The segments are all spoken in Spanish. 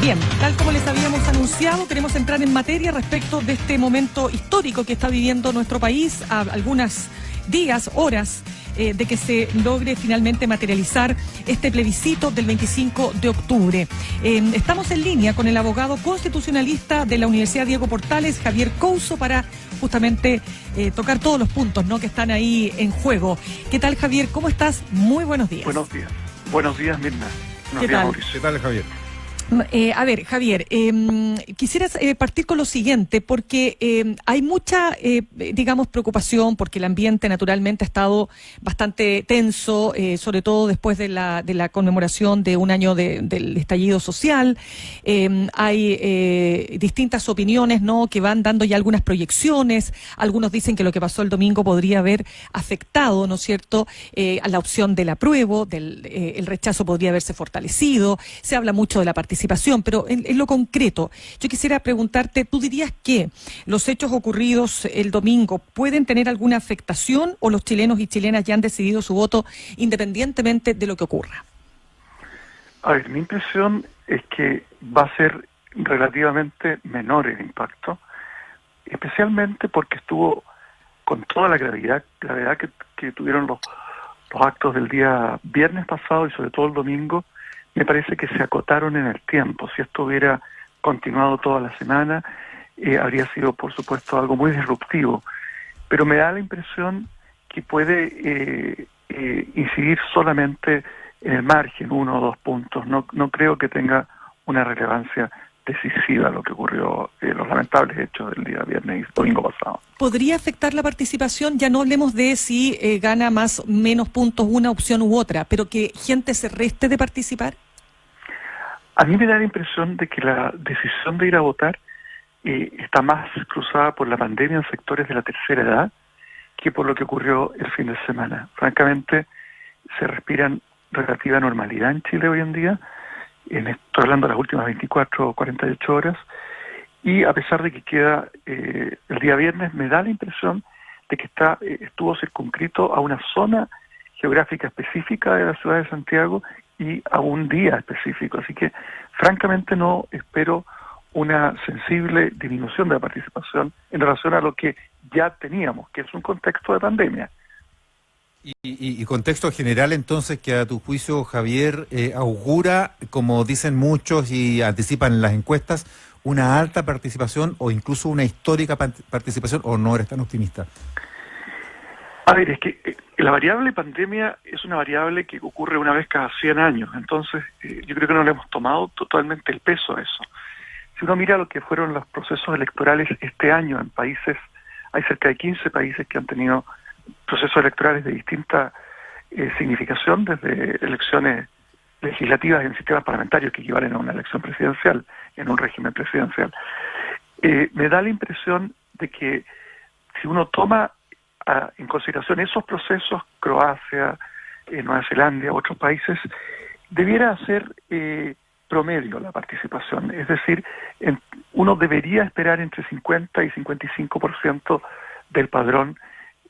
Bien, tal como les habíamos anunciado, queremos entrar en materia respecto de este momento histórico que está viviendo nuestro país, a algunos días, horas, de que se logre finalmente materializar este plebiscito del 25 de octubre. Estamos en línea con el abogado constitucionalista de la Universidad Diego Portales, Javier Couso, para justamente tocar todos los puntos, ¿no?, que están ahí en juego. ¿Qué tal, Javier? ¿Cómo estás? Muy buenos días. Buenos días. Buenos días, Mirna. ¿Qué tal? Mauricio. ¿Qué tal, Javier? A ver, Javier, quisiera partir con lo siguiente, porque hay mucha, digamos, preocupación, porque el ambiente naturalmente ha estado bastante tenso, sobre todo después de la conmemoración de un año del estallido social. Hay distintas opiniones, ¿no?, que van dando ya algunas proyecciones. Algunos dicen que lo que pasó el domingo podría haber afectado, ¿no es cierto?, a la opción del apruebo, el rechazo podría haberse fortalecido. Se habla mucho de la participación, pero en lo concreto, yo quisiera preguntarte, ¿tú dirías que los hechos ocurridos el domingo pueden tener alguna afectación o los chilenos y chilenas ya han decidido su voto independientemente de lo que ocurra? A ver, mi impresión es que va a ser relativamente menor el impacto, especialmente porque estuvo con toda la gravedad que tuvieron los actos del día viernes pasado y sobre todo el domingo. Me parece que se acotaron en el tiempo. Si esto hubiera continuado toda la semana, habría sido, por supuesto, algo muy disruptivo. Pero me da la impresión que puede incidir solamente en el margen, 1 o 2 puntos. No creo que tenga una relevancia decisiva lo que ocurrió, los lamentables hechos del día viernes y domingo pasado. ¿Podría afectar la participación? Ya no hablemos de si gana más o menos puntos una opción u otra, pero que gente se reste de participar. A mí me da la impresión de que la decisión de ir a votar está más cruzada por la pandemia en sectores de la tercera edad que por lo que ocurrió el fin de semana. Francamente, se respira relativa normalidad en Chile hoy en día. Estoy hablando de las últimas 24 o 48 horas. Y a pesar de que queda el día viernes, me da la impresión de que estuvo circunscrito a una zona geográfica específica de la ciudad de Santiago y a un día específico. Así que, francamente, no espero una sensible disminución de la participación en relación a lo que ya teníamos, que es un contexto de pandemia. Y contexto general, entonces, que a tu juicio, Javier, augura, como dicen muchos y anticipan las encuestas, una alta participación o incluso una histórica participación, ¿o no eres tan optimista? A ver, es que la variable pandemia es una variable que ocurre una vez cada 100 años, entonces yo creo que no le hemos tomado totalmente el peso a eso. Si uno mira lo que fueron los procesos electorales este año en países, hay cerca de 15 países que han tenido procesos electorales de distinta significación, desde elecciones legislativas en sistemas parlamentarios que equivalen a una elección presidencial, en un régimen presidencial. Me da la impresión de que si uno toma en consideración esos procesos, Croacia, Nueva Zelanda, otros países, debiera ser promedio la participación. Es decir, uno debería esperar entre 50 y 55% del padrón,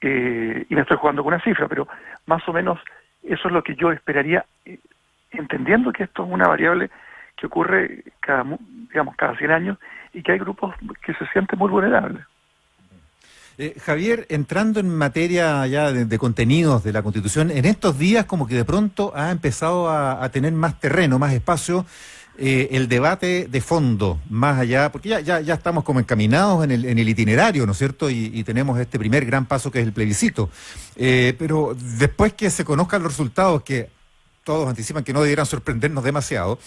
y me estoy jugando con una cifra, pero más o menos eso es lo que yo esperaría, entendiendo que esto es una variable que ocurre cada 100 años y que hay grupos que se sienten muy vulnerables. Javier, entrando en materia ya de contenidos de la Constitución, en estos días como que de pronto ha empezado a tener más terreno, más espacio, el debate de fondo, más allá, porque ya estamos como encaminados en el itinerario, ¿no es cierto? Y tenemos este primer gran paso que es el plebiscito. Pero después que se conozcan los resultados, que todos anticipan que no debieran sorprendernos demasiado,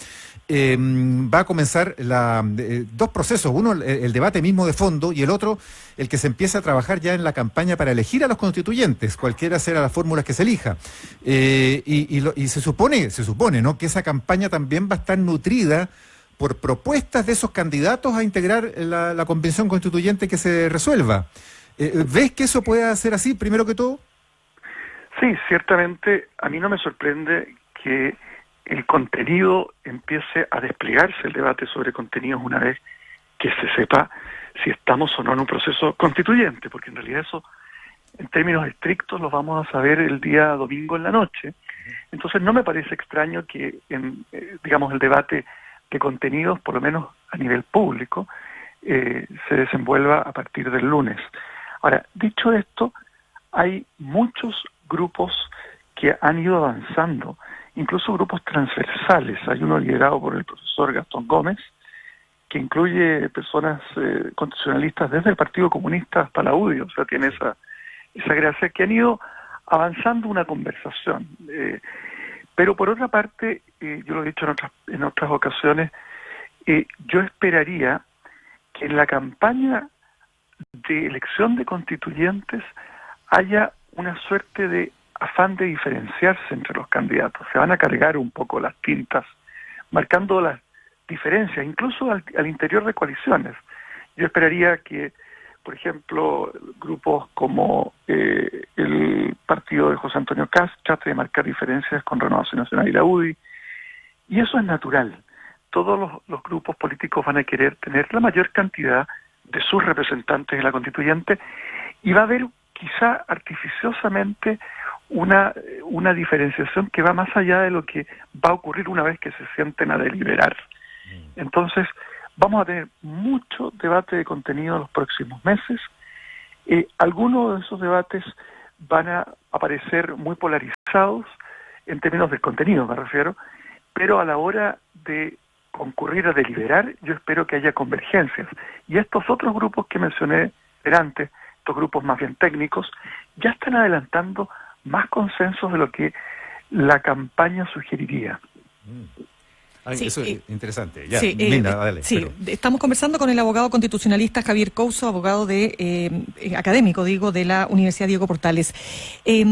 va a comenzar dos procesos, uno el debate mismo de fondo y el otro el que se empieza a trabajar ya en la campaña para elegir a los constituyentes, cualquiera sea las fórmulas que se elija. Y se supone, ¿no?, que esa campaña también va a estar nutrida por propuestas de esos candidatos a integrar la convención constituyente que se resuelva. ¿Ves que eso puede ser así, primero que todo? Sí, ciertamente a mí no me sorprende que el contenido empiece a desplegarse, el debate sobre contenidos, una vez que se sepa si estamos o no en un proceso constituyente, porque en realidad eso, en términos estrictos, lo vamos a saber el día domingo en la noche. Entonces no me parece extraño que, el debate que contenidos, por lo menos a nivel público, se desenvuelva a partir del lunes. Ahora, dicho esto, hay muchos grupos que han ido avanzando, incluso grupos transversales. Hay uno liderado por el profesor Gastón Gómez, que incluye personas constitucionalistas desde el Partido Comunista hasta la UDI, o sea, tiene esa gracia, que han ido avanzando una conversación. Pero por otra parte, yo lo he dicho en otras ocasiones, yo esperaría que en la campaña de elección de constituyentes haya una suerte de afán de diferenciarse entre los candidatos. Se van a cargar un poco las tintas, marcando las diferencias, incluso al interior de coaliciones. Yo esperaría que, por ejemplo, grupos como el partido de José Antonio Kast trate de marcar diferencias con Renovación Nacional y la UDI, y eso es natural. Todos los grupos políticos van a querer tener la mayor cantidad de sus representantes en la constituyente, y va a haber quizá artificiosamente una diferenciación que va más allá de lo que va a ocurrir una vez que se sienten a deliberar. Entonces, vamos a tener mucho debate de contenido en los próximos meses. Algunos de esos debates van a aparecer muy polarizados en términos del contenido, me refiero, pero a la hora de concurrir a deliberar, yo espero que haya convergencias. Y estos otros grupos que mencioné antes, estos grupos más bien técnicos, ya están adelantando más consensos de lo que la campaña sugeriría. Sí, eso es interesante. Ya, sí, Linda, dale, sí, estamos conversando con el abogado constitucionalista Javier Couso, abogado académico, de la Universidad Diego Portales. He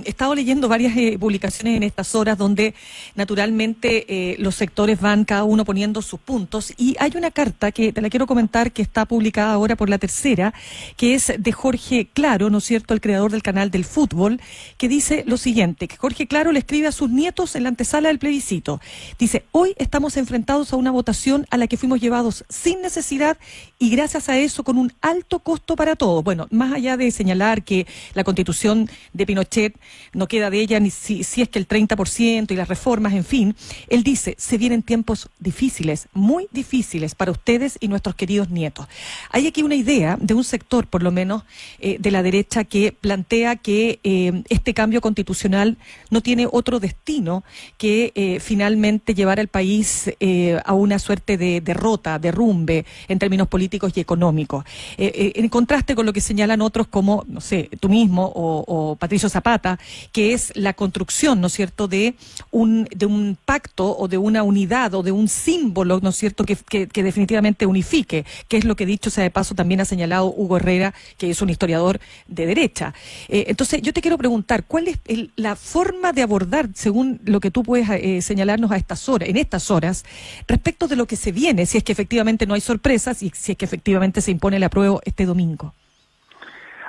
estado leyendo varias publicaciones en estas horas donde naturalmente los sectores van cada uno poniendo sus puntos, y hay una carta que te la quiero comentar que está publicada ahora por La Tercera, que es de Jorge Claro, ¿no es cierto?, el creador del canal del fútbol, que dice lo siguiente, que Jorge Claro le escribe a sus nietos en la antesala del plebiscito. Dice: hoy estamos enfrentados a una votación a la que fuimos llevados sin necesidad y gracias a eso con un alto costo para todos. Bueno, más allá de señalar que la Constitución de Pinochet no queda de ella ni si es que el 30% y las reformas, en fin, él dice: se vienen tiempos difíciles, muy difíciles para ustedes y nuestros queridos nietos. Hay aquí una idea de un sector, por lo menos, de la derecha, que plantea que este cambio constitucional no tiene otro destino que finalmente llevar al país a una suerte de derrota, derrumbe en términos políticos y económicos. En contraste con lo que señalan otros como, no sé, tú mismo o Patricio Zapata, que es la construcción, ¿no es cierto?, de un pacto o de una unidad o de un símbolo, ¿no es cierto?, que definitivamente unifique, que es lo que, dicho sea de paso, también ha señalado Hugo Herrera, que es un historiador de derecha. Entonces, yo te quiero preguntar, ¿cuál es la forma de abordar, según lo que tú puedes señalarnos en estas horas, respecto de lo que se viene, si es que efectivamente no hay sorpresas y si es que efectivamente se impone el apruebo este domingo?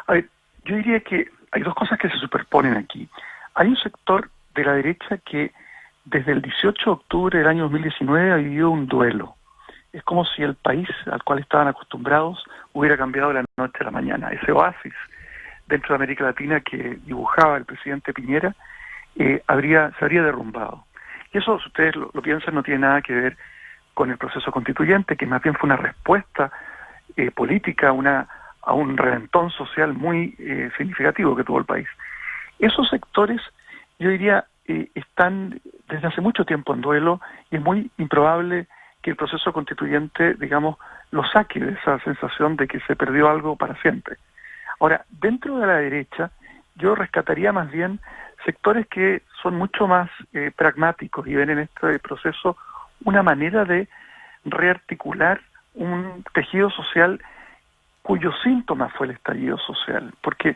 A ver, yo diría que hay dos cosas que se superponen aquí. Hay un sector de la derecha que desde el 18 de octubre del año 2019 ha vivido un duelo. Es como si el país al cual estaban acostumbrados hubiera cambiado de la noche a la mañana. Ese oasis dentro de América Latina que dibujaba el presidente Piñera se habría derrumbado. Y eso, si ustedes lo piensan, no tiene nada que ver con el proceso constituyente, que más bien fue una respuesta política a un reventón social muy significativo que tuvo el país. Esos sectores, yo diría, están desde hace mucho tiempo en duelo, y es muy improbable que el proceso constituyente, digamos, lo saque de esa sensación de que se perdió algo para siempre. Ahora, dentro de la derecha, yo rescataría más bien sectores que son mucho más pragmáticos y ven en este proceso una manera de rearticular un tejido social cuyo síntoma fue el estallido social, porque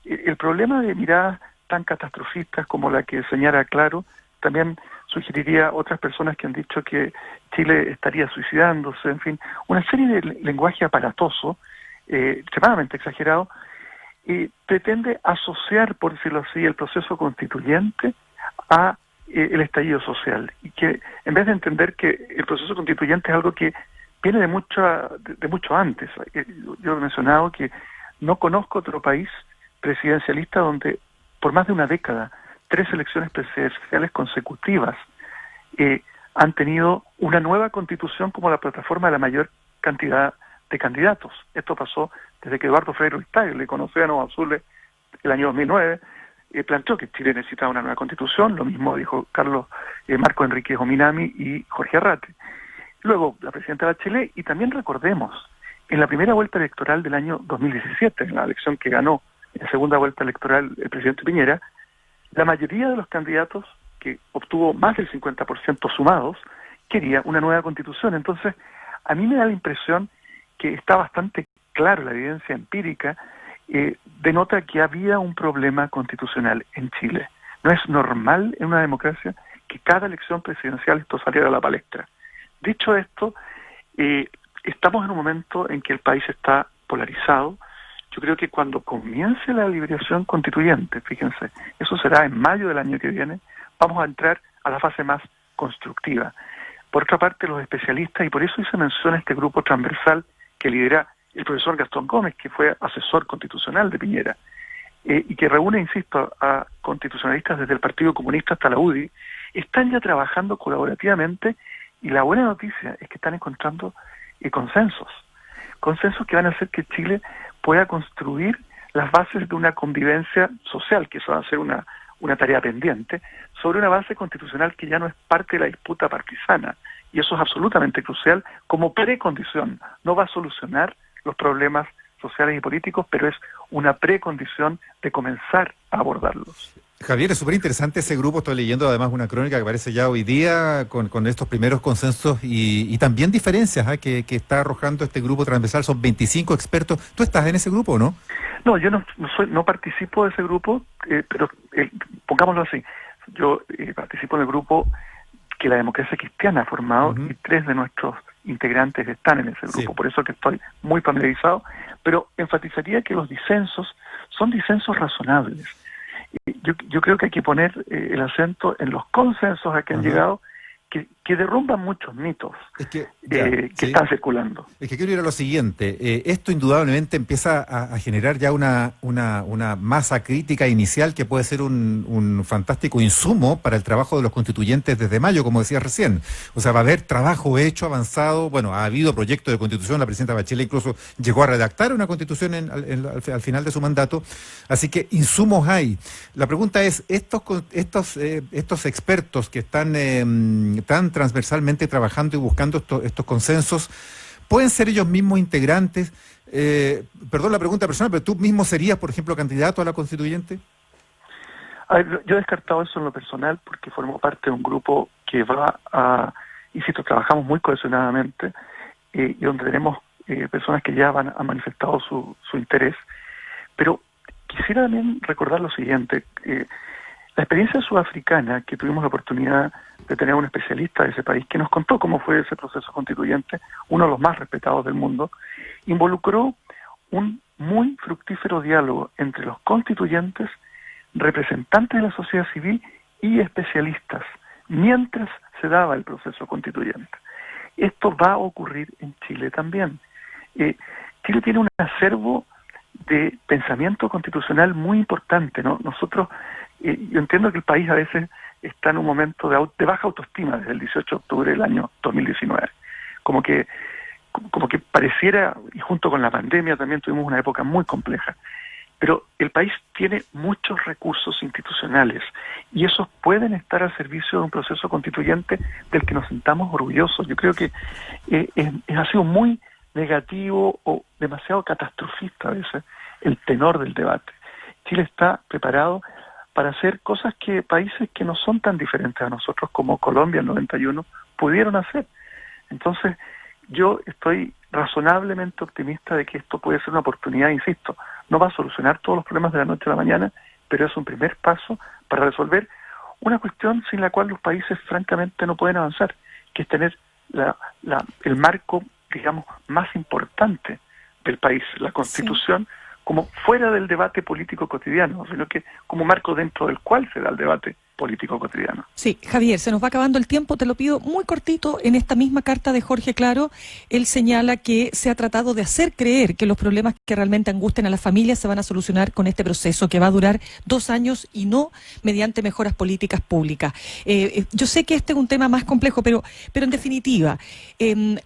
el problema de miradas tan catastrofistas como la que señala Claro también sugeriría otras personas que han dicho que Chile estaría suicidándose, en fin, una serie de lenguaje aparatoso, extremadamente exagerado, pretende asociar, por decirlo así, el proceso constituyente a el estallido social, y que en vez de entender que el proceso constituyente es algo que viene de mucho antes. Yo he mencionado que no conozco otro país presidencialista donde por más de una década 3 elecciones presidenciales consecutivas han tenido una nueva constitución como la plataforma de la mayor cantidad de candidatos. Esto pasó desde que Eduardo Frei Ruiz-Tagle, con Océanos Azules, el año 2009, planteó que Chile necesitaba una nueva constitución. Lo mismo dijo Marco Enríquez Ominami y Jorge Arrate. Luego, la presidenta Bachelet, y también recordemos, en la primera vuelta electoral del año 2017, en la elección que ganó en la segunda vuelta electoral el presidente Piñera, la mayoría de los candidatos, que obtuvo más del 50% sumados, quería una nueva constitución. Entonces, a mí me da la impresión que está bastante claro, la evidencia empírica denota que había un problema constitucional en Chile. No es normal en una democracia que cada elección presidencial esto saliera a la palestra. Dicho esto, estamos en un momento en que el país está polarizado. Yo creo que cuando comience la liberación constituyente, fíjense, eso será en mayo del año que viene, vamos a entrar a la fase más constructiva. Por otra parte, los especialistas, y por eso hice mención a este grupo transversal que lidera el profesor Gastón Gómez, que fue asesor constitucional de Piñera, y que reúne, insisto, a constitucionalistas desde el Partido Comunista hasta la UDI, están ya trabajando colaborativamente, y la buena noticia es que están encontrando consensos que van a hacer que Chile pueda construir las bases de una convivencia social, que eso va a ser una tarea pendiente, sobre una base constitucional que ya no es parte de la disputa partisana, y eso es absolutamente crucial como precondición. No va a solucionar los problemas sociales y políticos, pero es una precondición de comenzar a abordarlos. Javier, es súper interesante ese grupo. Estoy leyendo además una crónica que aparece ya hoy día con estos primeros consensos y también diferencias que está arrojando este grupo transversal. Son 25 expertos. ¿Tú estás en ese grupo o no? No, yo no participo de ese grupo, pero pongámoslo así. Yo participo en el grupo que la Democracia Cristiana ha formado, y 3 de nuestros integrantes están en ese grupo. Sí. Por eso que estoy muy familiarizado, pero enfatizaría que los disensos son disensos razonables. Yo creo que hay que poner el acento en los consensos a que han llegado, que derrumban muchos mitos que están circulando. Es que quiero ir a lo siguiente. Esto indudablemente empieza a generar ya una masa crítica inicial que puede ser un fantástico insumo para el trabajo de los constituyentes desde mayo, como decía recién. O sea, va a haber trabajo hecho, avanzado. Bueno, ha habido proyectos de constitución. La presidenta Bachelet incluso llegó a redactar una constitución al final de su mandato. Así que insumos hay. La pregunta es, estos expertos que están transversalmente trabajando y buscando estos consensos, ¿pueden ser ellos mismos integrantes? Perdón la pregunta personal, pero ¿tú mismo serías, por ejemplo, candidato a la constituyente? A ver, yo he descartado eso en lo personal porque formo parte de un grupo que va a, insisto, trabajamos muy cohesionadamente y donde tenemos personas que ya han manifestado su interés, pero quisiera también recordar lo siguiente. La experiencia sudafricana, que tuvimos la oportunidad de tener un especialista de ese país que nos contó cómo fue ese proceso constituyente, uno de los más respetados del mundo, involucró un muy fructífero diálogo entre los constituyentes, representantes de la sociedad civil y especialistas, mientras se daba el proceso constituyente. Esto va a ocurrir en Chile también. Chile tiene un acervo de pensamiento constitucional muy importante, ¿no? Nosotros, yo entiendo que el país a veces está en un momento de baja autoestima desde el 18 de octubre del año 2019. Como que pareciera, y junto con la pandemia también tuvimos una época muy compleja, pero el país tiene muchos recursos institucionales y esos pueden estar al servicio de un proceso constituyente del que nos sintamos orgullosos. Yo creo que ha sido muy negativo o demasiado catastrofista a veces el tenor del debate. Chile está preparado para hacer cosas que países que no son tan diferentes a nosotros como Colombia en el 91 pudieron hacer. Entonces, yo estoy razonablemente optimista de que esto puede ser una oportunidad, insisto, no va a solucionar todos los problemas de la noche a la mañana, pero es un primer paso para resolver una cuestión sin la cual los países francamente no pueden avanzar, que es tener el marco, digamos, más importante del país, la Constitución, como fuera del debate político cotidiano, sino que como marco dentro del cual se da el debate político cotidiano. Sí, Javier, se nos va acabando el tiempo, te lo pido muy cortito. En esta misma carta de Jorge Claro, él señala que se ha tratado de hacer creer que los problemas que realmente angustian a las familias se van a solucionar con este proceso que va a durar 2 años y no mediante mejoras políticas públicas. Yo sé que este es un tema más complejo, pero en definitiva,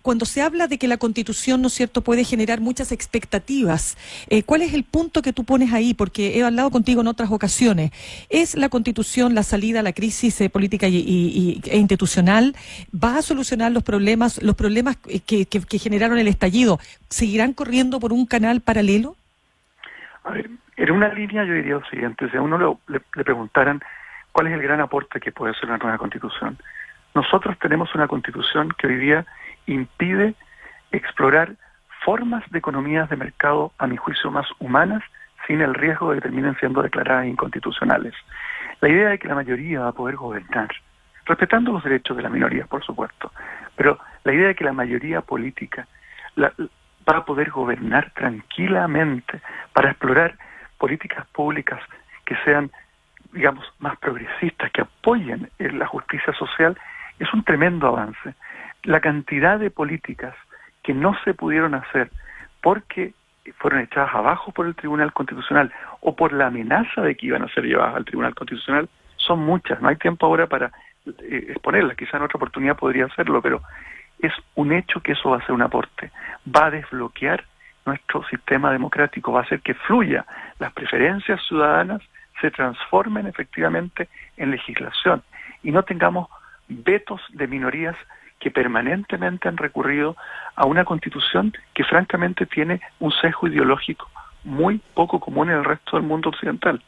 cuando se habla de que la Constitución, ¿no es cierto?, puede generar muchas expectativas, ¿cuál es el punto que tú pones ahí? Porque he hablado contigo en otras ocasiones. ¿Es la Constitución la salida a la crisis política e institucional? ¿Va a solucionar los problemas que generaron el estallido? ¿Seguirán corriendo por un canal paralelo? A ver, en una línea yo diría lo siguiente: si a uno le preguntaran cuál es el gran aporte que puede ser una nueva Constitución, nosotros tenemos una Constitución que hoy día impide explorar formas de economías de mercado, a mi juicio, más humanas, sin el riesgo de que terminen siendo declaradas inconstitucionales. La idea de que la mayoría va a poder gobernar, respetando los derechos de las minorías, por supuesto, pero la idea de que la mayoría política va a poder gobernar tranquilamente para explorar políticas públicas que sean, digamos, más progresistas, que apoyen la justicia social, es un tremendo avance. La cantidad de políticas que no se pudieron hacer porque fueron echadas abajo por el Tribunal Constitucional o por la amenaza de que iban a ser llevadas al Tribunal Constitucional son muchas. No hay tiempo ahora para exponerlas, quizá en otra oportunidad podría hacerlo, pero es un hecho que eso va a ser un aporte. Va a desbloquear nuestro sistema democrático, va a hacer que fluya, las preferencias ciudadanas se transformen efectivamente en legislación y no tengamos vetos de minorías que permanentemente han recurrido a una Constitución que francamente tiene un sesgo ideológico muy poco común en el resto del mundo occidental.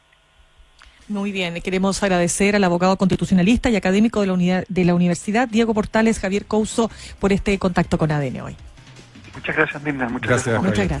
Muy bien, queremos agradecer al abogado constitucionalista y académico de la Universidad, Diego Portales, Javier Couso, por este contacto con ADN hoy. Muchas gracias, Mirna. Muchas gracias. Muchas gracias.